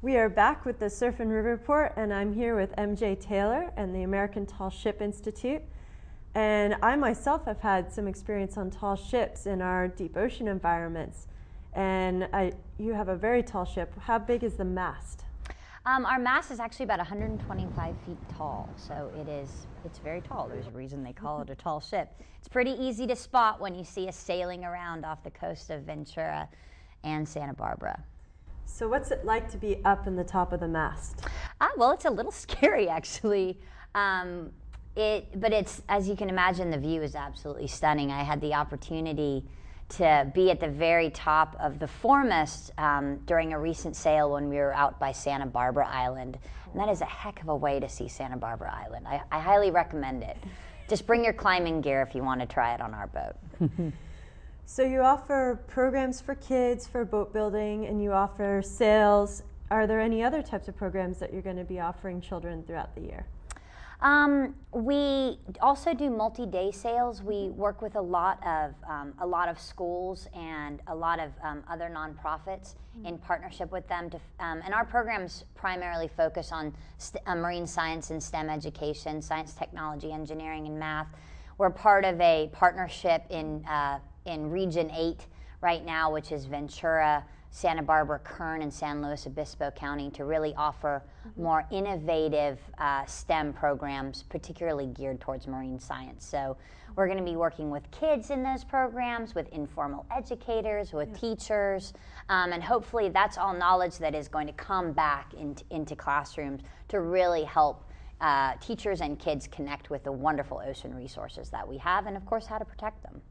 We are back with the Surf and River Report, and I'm here with MJ Taylor and the American Tall Ship Institute. And I myself have had some experience on tall ships in our deep ocean environments. And you have a very tall ship. How big is the mast? Our mast is actually about 125 feet tall, so it's very tall. There's a reason they call it a tall ship. It's pretty easy to spot when you see us sailing around off the coast of Ventura and Santa Barbara. So what's it like to be up in the top of the mast? Well, it's a little scary, actually. But it's, as you can imagine, the view is absolutely stunning. I had the opportunity to be at the very top of the foremast during a recent sail when we were out by Santa Barbara Island. And that is a heck of a way to see Santa Barbara Island. I highly recommend it. Just bring your climbing gear if you want to try it on our boat. So you offer programs for kids for boat building, and you offer sails. Are there any other types of programs that you're going to be offering children throughout the year? We also do multi-day sails. We work with a lot of schools and a lot of other nonprofits in partnership with them. And our programs primarily focus on marine science and STEM education, science, technology, engineering, and math. We're part of a partnership in Region 8 right now, which is Ventura, Santa Barbara, Kern, and San Luis Obispo County, to really offer more innovative STEM programs, particularly geared towards marine science. So we're going to be working with kids in those programs, with informal educators, with teachers, and hopefully that's all knowledge that is going to come back into classrooms to really help teachers and kids connect with the wonderful ocean resources that we have, and of course how to protect them.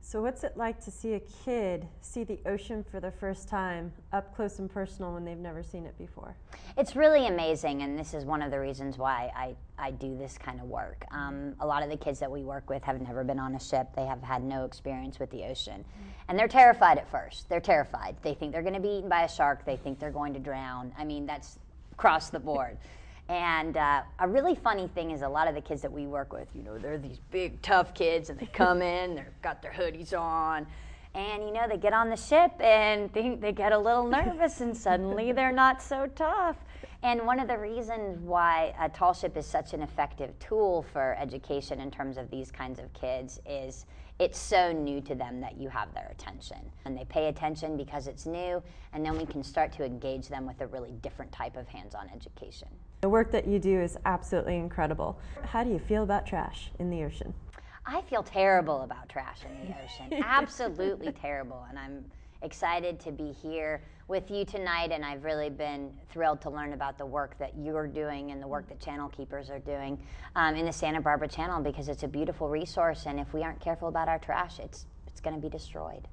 So what's it like to see a kid see the ocean for the first time up close and personal when they've never seen it before? It's really amazing, and this is one of the reasons why I do this kind of work. A lot of the kids that we work with have never been on a ship. They have had no experience with the ocean. And they're terrified at first. They're terrified. They think they're going to be eaten by a shark. They think they're going to drown. I mean, that's across the board. And a really funny thing is a lot of the kids that we work with, they're these big, tough kids, and they come in, they've got their hoodies on, and, they get on the ship and they get a little nervous, and suddenly they're not so tough. And one of the reasons why a tall ship is such an effective tool for education in terms of these kinds of kids is it's so new to them that you have their attention. And they pay attention because it's new, and then we can start to engage them with a really different type of hands-on education. The work that you do is absolutely incredible. How do you feel about trash in the ocean? I feel terrible about trash in the ocean. Absolutely terrible. And I'm excited to be here with you tonight, and I've really been thrilled to learn about the work that you're doing and the work that Channel Keepers are doing in the Santa Barbara Channel, because it's a beautiful resource, and if we aren't careful about our trash, it's going to be destroyed.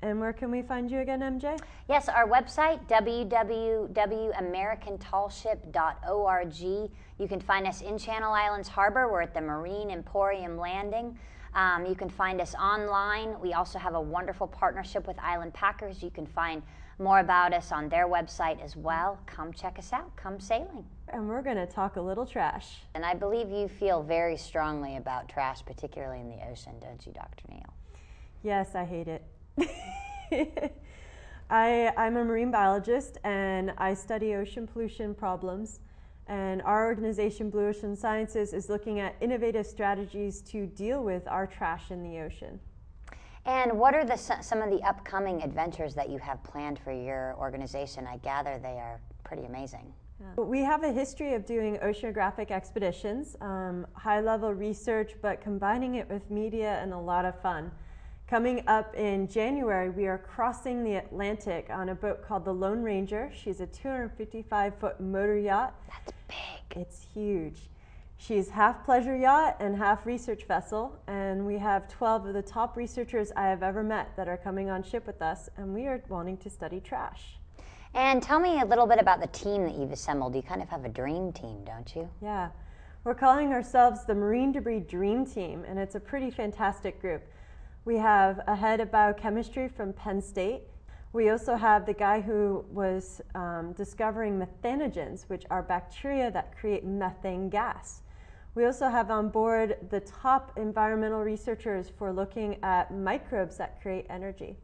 And where can we find you again, MJ? Yes, our website, www.americantallship.org. You can find us in Channel Islands Harbor. We're at the Marine Emporium Landing. You can find us online. We also have a wonderful partnership with Island Packers. You can find more about us on their website as well. Come check us out. Come sailing. And we're going to talk a little trash. And I believe you feel very strongly about trash, particularly in the ocean, don't you, Dr. Neal? Yes, I hate it. I'm a marine biologist, and I study ocean pollution problems. And our organization, Blue Ocean Sciences, is looking at innovative strategies to deal with our trash in the ocean. And what are some of the upcoming adventures that you have planned for your organization? I gather they are pretty amazing. Yeah. We have a history of doing oceanographic expeditions, high-level research, but combining it with media and a lot of fun. Coming up in January, we are crossing the Atlantic on a boat called the Lone Ranger. She's a 255-foot motor yacht. That's big. It's huge. She's half pleasure yacht and half research vessel, and we have 12 of the top researchers I have ever met that are coming on ship with us, and we are wanting to study trash. And tell me a little bit about the team that you've assembled. You kind of have a dream team, don't you? Yeah. We're calling ourselves the Marine Debris Dream Team, and it's a pretty fantastic group. We have a head of biochemistry from Penn State. We also have the guy who was discovering methanogens, which are bacteria that create methane gas. We also have on board the top environmental researchers for looking at microbes that create energy.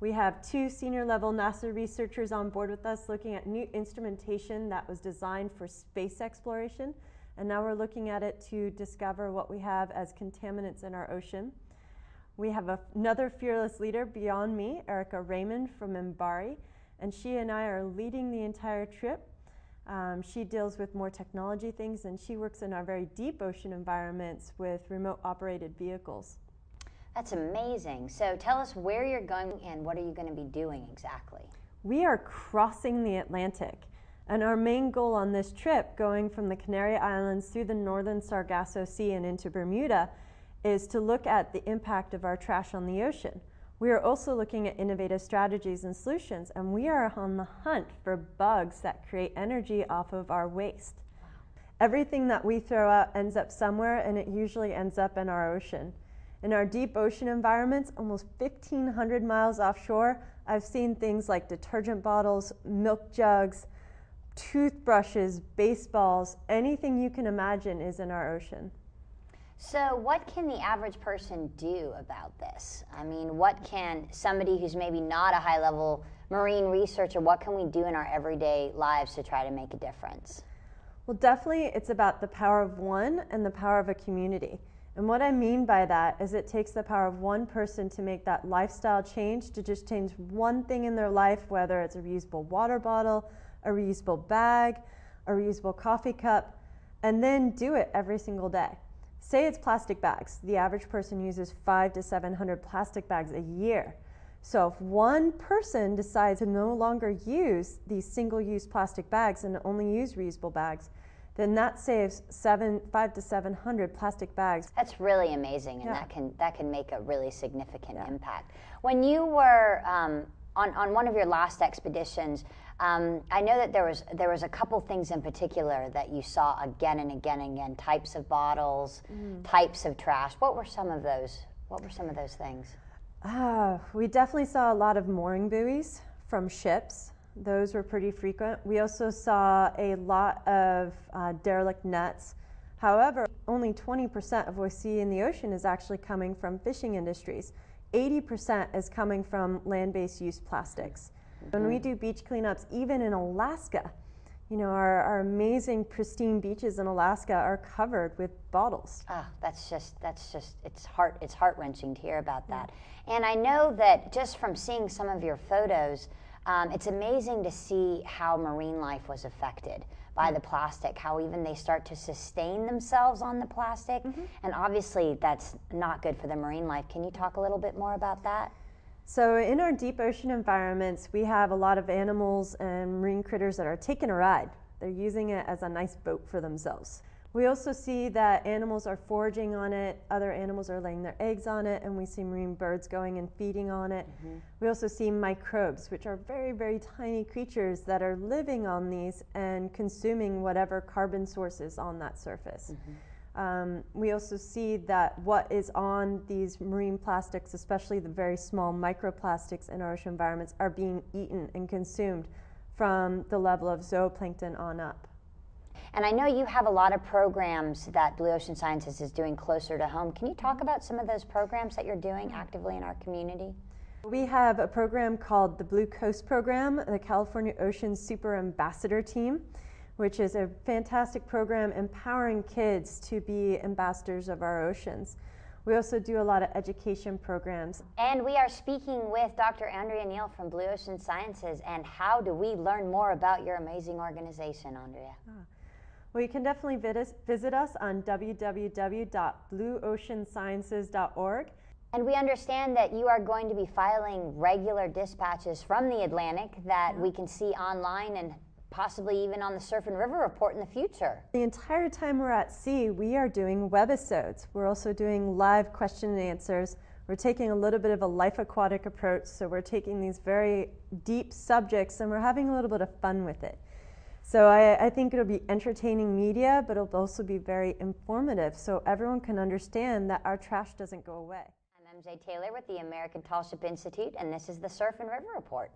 We have 2 senior level NASA researchers on board with us looking at new instrumentation that was designed for space exploration. And now we're looking at it to discover what we have as contaminants in our ocean. We have another fearless leader beyond me, Erica Raymond from MBARI, and she and I are leading the entire trip. She deals with more technology things, and she works in our very deep ocean environments with remote operated vehicles. That's amazing. So tell us where you're going and what are you going to be doing exactly? We are crossing the Atlantic, and our main goal on this trip, going from the Canary Islands through the northern Sargasso Sea and into Bermuda, is to look at the impact of our trash on the ocean. We are also looking at innovative strategies and solutions, and we are on the hunt for bugs that create energy off of our waste. Everything that we throw out ends up somewhere, and it usually ends up in our ocean. In our deep ocean environments, almost 1,500 miles offshore, I've seen things like detergent bottles, milk jugs, toothbrushes, baseballs, anything you can imagine is in our ocean. So what can the average person do about this? I mean, what can somebody who's maybe not a high-level marine researcher, what can we do in our everyday lives to try to make a difference? Well, definitely it's about the power of one and the power of a community. And what I mean by that is it takes the power of one person to make that lifestyle change, to just change one thing in their life, whether it's a reusable water bottle, a reusable bag, a reusable coffee cup, and then do it every single day. Say it's plastic bags. The average person uses 500 to 700 plastic bags a year. So if one person decides to no longer use these single-use plastic bags and only use reusable bags, then that saves 500 to 700 plastic bags. That's really amazing, and that can make a really significant impact. When you were on one of your last expeditions, I know that there was a couple things in particular that you saw again and again and again, types of bottles, types of trash. What were some of those? What were some of those things? We definitely saw a lot of mooring buoys from ships. Those were pretty frequent. We also saw a lot of derelict nets. However, only 20% of what we see in the ocean is actually coming from fishing industries. 80% is coming from land-based used plastics. When we do beach cleanups, even in Alaska, you know, our amazing pristine beaches in Alaska are covered with bottles. Oh, it's heart-wrenching to hear about that. And I know that just from seeing some of your photos, it's amazing to see how marine life was affected by the plastic, how even they start to sustain themselves on the plastic. And obviously that's not good for the marine life. Can you talk a little bit more about that? So in our deep ocean environments, we have a lot of animals and marine critters that are taking a ride. They're using it as a nice boat for themselves. We also see that animals are foraging on it, other animals are laying their eggs on it, and we see marine birds going and feeding on it. We also see microbes, which are very, very tiny creatures that are living on these and consuming whatever carbon source is on that surface. We also see that what is on these marine plastics, especially the very small microplastics in our ocean environments, are being eaten and consumed from the level of zooplankton on up. And I know you have a lot of programs that Blue Ocean Sciences is doing closer to home. Can you talk about some of those programs that you're doing actively in our community? We have a program called the Blue Coast Program, the California Ocean Super Ambassador Team, which is a fantastic program empowering kids to be ambassadors of our oceans. We also do a lot of education programs. And we are speaking with Dr. Andrea Neal from Blue Ocean Sciences. And how do we learn more about your amazing organization, Andrea? Well, you can definitely visit us on www.blueoceansciences.org. And we understand that you are going to be filing regular dispatches from the Atlantic that we can see online and possibly even on the Surf and River Report in the future. The entire time we're at sea, we are doing webisodes. We're also doing live question and answers. We're taking a little bit of a life aquatic approach, so we're taking these very deep subjects and we're having a little bit of fun with it. So I think it'll be entertaining media, but it'll also be very informative so everyone can understand that our trash doesn't go away. I'm MJ Taylor with the American Tall Ship Institute, and this is the Surf and River Report.